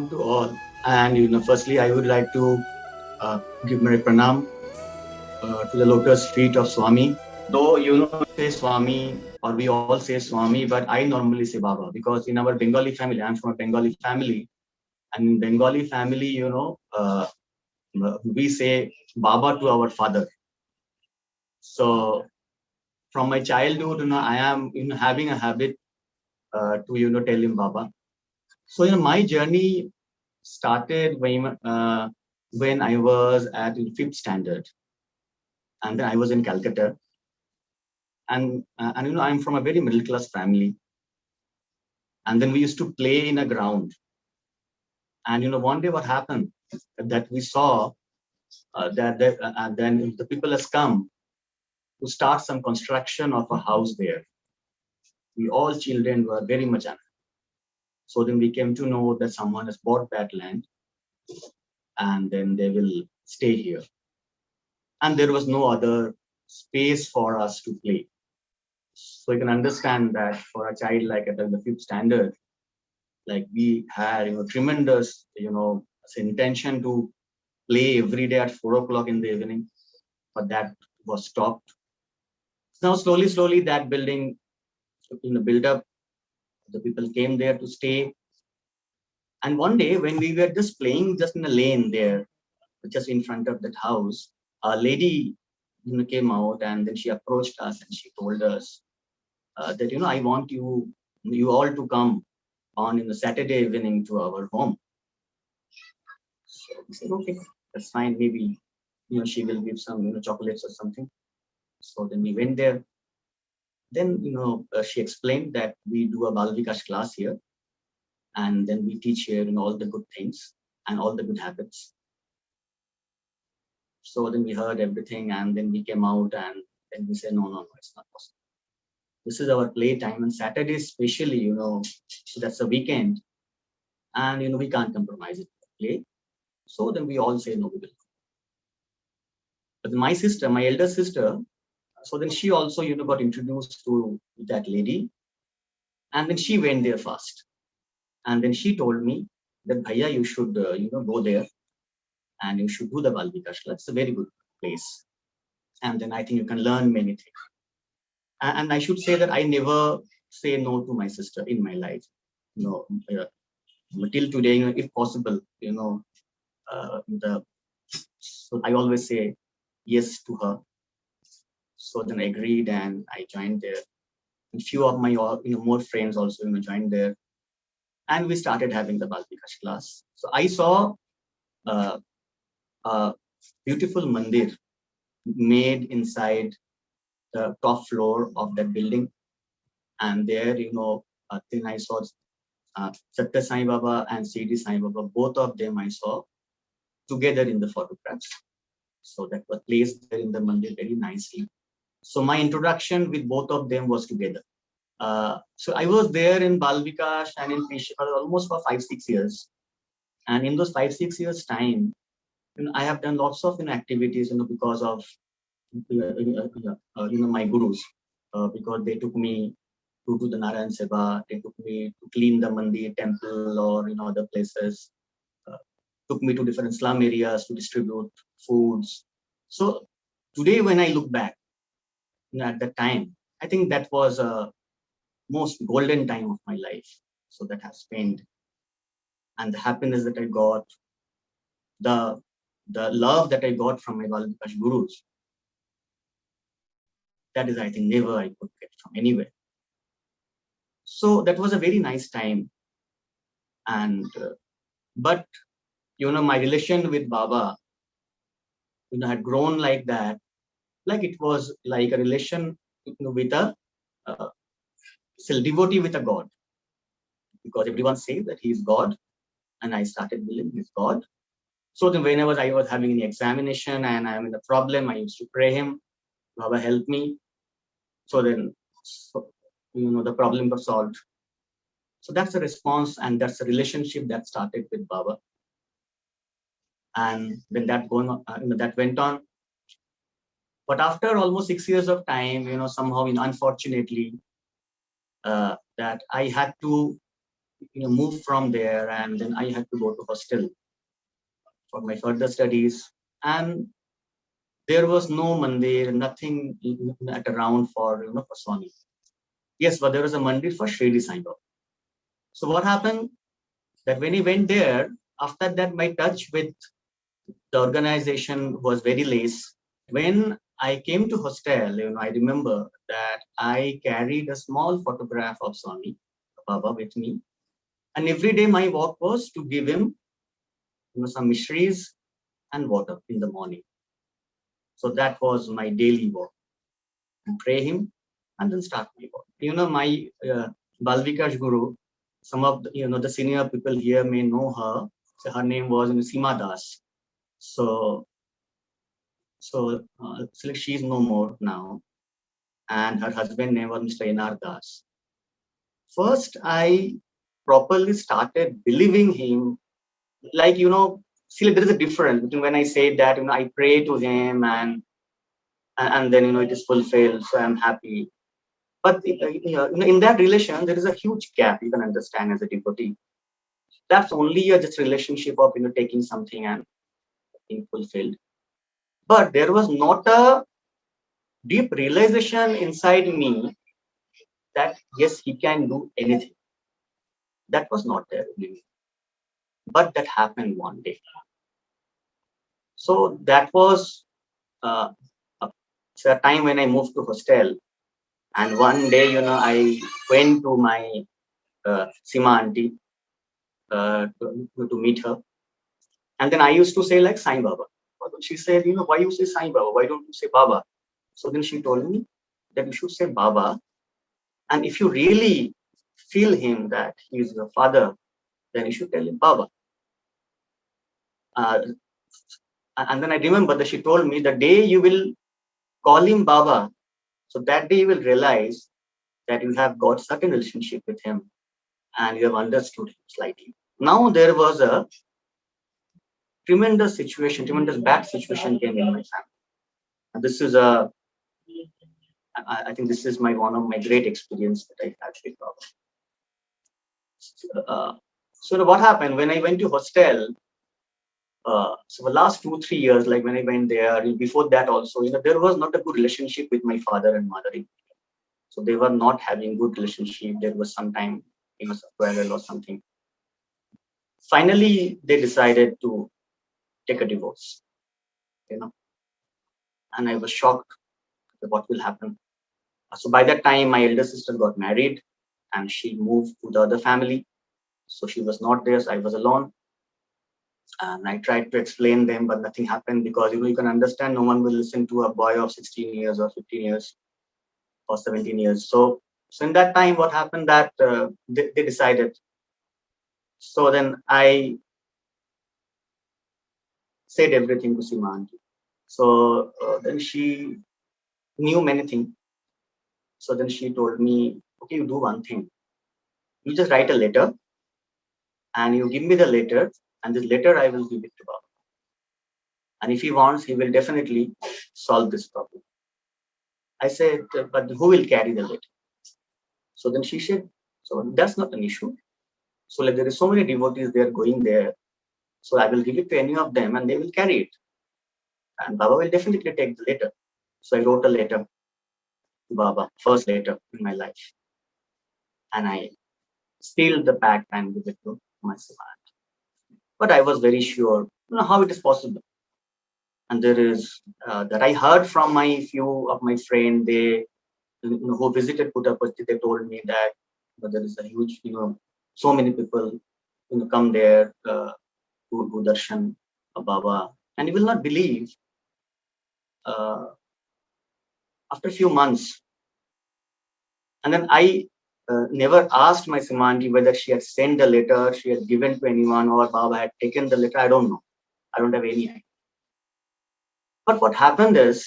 Pranam to all. And firstly, I would like to give my pranam to the lotus feet of Swami. Though say Swami or we all say Swami, but I normally say Baba because in our Bengali family, I'm from a Bengali family, and in Bengali family, we say Baba to our father. So from my childhood, I am having a habit to tell him Baba. So my journey started when I was at fifth standard, and then I was in Calcutta, and I'm from a very middle class family, and then we used to play in a ground, and one day what happened that we saw that and then the people has come to start some construction of a house there. We all children were very much angry. So then we came to know that someone has bought that land, and then they will stay here, and there was no other space for us to play. So you can understand that for a child like at the fifth standard, like we had tremendous intention to play every day at 4 o'clock in the evening, but that was stopped. Now slowly that building built up. The people came there to stay, and one day when we were just playing just in a lane there, just in front of that house, a lady came out, and then she approached us and she told us that I want you all to come on in the Saturday evening to our home. So we said, okay, that's fine. Maybe she will give some chocolates or something. So then we went there. Then she explained that we do a Bal Vikas class here, and then we teach here all the good things and all the good habits. So then we heard everything, and then we came out, and then we said, no, it's not possible. This is our play time, and Saturday especially, so that's a weekend, and we can't compromise it play. So then we all say no, we will. But my sister, my elder sister, so then she also got introduced to that lady, and then she went there first, and then she told me that Bhaiya, you should go there, and you should do the Bal Vikas. It's a very good place, and then I think you can learn many things. And I should say that I never say no to my sister in my life. Till today, if possible, so I always say yes to her. So then I agreed, and I joined there. And few of my more friends also joined there, and we started having the Bal Vikas class. So I saw a beautiful mandir made inside the top floor of that building, and there then I saw Satya Sai Baba and CD Sai Baba, both of them I saw together in the photographs. So that was placed there in the mandir very nicely. So my introduction with both of them was together. So I was there in Bal Vikas and in Peshawar almost for 5-6 years. And in those 5-6 years time, I have done lots of activities, because of my gurus, because they took me to do the Narayan Seva, they took me to clean the mandir temple or other places, took me to different slum areas to distribute foods. So today when I look back, at that time, I think that was a most golden time of my life. So that has spent, and the happiness that I got, the love that I got from my Bal Vikas gurus, that is, I think, never I could get from anywhere. So that was a very nice time. And but my relation with Baba had grown like that, like it was like a relation with a devotee with a God, because everyone says that he is God, and I started believing he's God. So then whenever I was having an examination and I'm in a problem, I used to pray him, Baba help me. So then the problem was solved. So that's a response, and that's a relationship that started with Baba. And then that going on, that went on. But after almost 6 years of time, somehow, unfortunately, that I had to, moved from there, and then I had to go to hostel for my further studies. And there was no mandir, nothing at around for for Swami. Yes, but there was a mandir for Shirdi Sai Baba. So what happened that when he went there, after that my touch with the organization was very less. When I came to hostel, I remember that I carried a small photograph of Swami Baba with me, and every day my walk was to give him some mishris and water in the morning. So that was my daily walk. And pray him and then start my work. My Balvikash Guru, some of the senior people here may know her. So her name was Seema Das. So she's no more now. And her husband name was Mr. N.R. Das. First, I properly started believing him. Like, see, there is a difference between when I say that, I pray to him and then, it is fulfilled. So I'm happy. But in that relation, there is a huge gap you can understand as a devotee. That's only a just relationship of taking something and being fulfilled. But there was not a deep realization inside me that yes, he can do anything. That was not there in me. But that happened one day. So that was uh, a time when I moved to hostel, and one day, I went to my Sima auntie to meet her. And then I used to say like Sai Baba. But she said, why you say Sai Baba? Why don't you say Baba? So then she told me that you should say Baba. And if you really feel him that he is your father, then you should tell him Baba. Uh, and then I remember that she told me the day you will call him Baba, so that day you will realize that you have got certain relationship with him and you have understood him slightly. Now there was a tremendous bad situation came in my family. And this is I think this is one of my great experience that I had with Baba. So what happened when I went to hostel? So the last 2-3 years, like when I went there, before that also, there was not a good relationship with my father and mother. So they were not having good relationship. There was sometime a quarrel or something. Finally, they decided to take a divorce. And I was shocked at what will happen. So by that time, my elder sister got married, and she moved to the other family. So she was not there. So I was alone. And I tried to explain them, but nothing happened because, you can understand no one will listen to a boy of 16 years or 15 years or 17 years. So in that time, what happened that they decided. So then I said everything to Seema auntie. So then she knew many things. So then she told me, okay, you do one thing. You just write a letter and you give me the letter, and this letter I will give it to Baba. And if he wants, he will definitely solve this problem. I said, but who will carry the letter? So then she said, so that's not an issue. So like there is so many devotees, they are going there. So I will give it to any of them and they will carry it. And Baba will definitely take the letter. So I wrote a letter to Baba, first letter in my life. And I sealed the pack and give it to my Sivan. But I was very sure, how it is possible. And there is that I heard from my few of my friends, they who visited Puttaparthi, they told me that there is a huge, so many people come there to darshan Baba, and you will not believe. Uh, After a few months, and then I never asked my Simanti whether she had sent the letter, she had given to anyone, or Baba had taken the letter. I don't know. I don't have any idea. But what happened is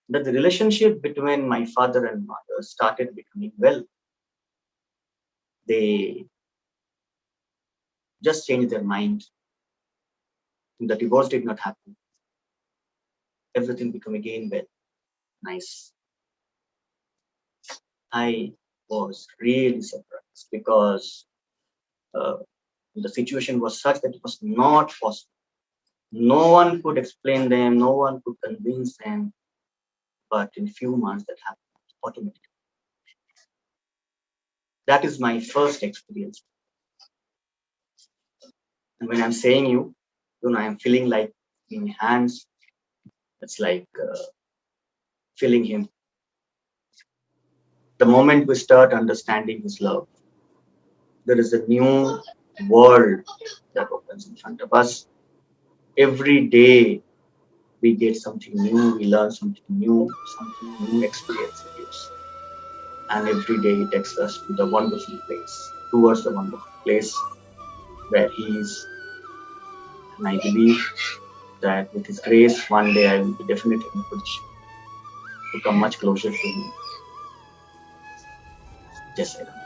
that the relationship between my father and mother started becoming well. They just changed their mind. The divorce did not happen. Everything became again well. Nice. I was really surprised because uh, the situation was such that it was not possible. No one could explain them, no one could convince them, but in few months that happened automatically. That is my first experience. And when I'm saying I'm feeling like in hands, it's like feeling him. The moment we start understanding his love, there is a new world that opens in front of us. Every day we get something new, we learn something new experience he gives. And every day he takes us to the wonderful place, towards the wonderful place where he is. And I believe that with his grace, one day I will be definitely in a position to come much closer to him. Yes, I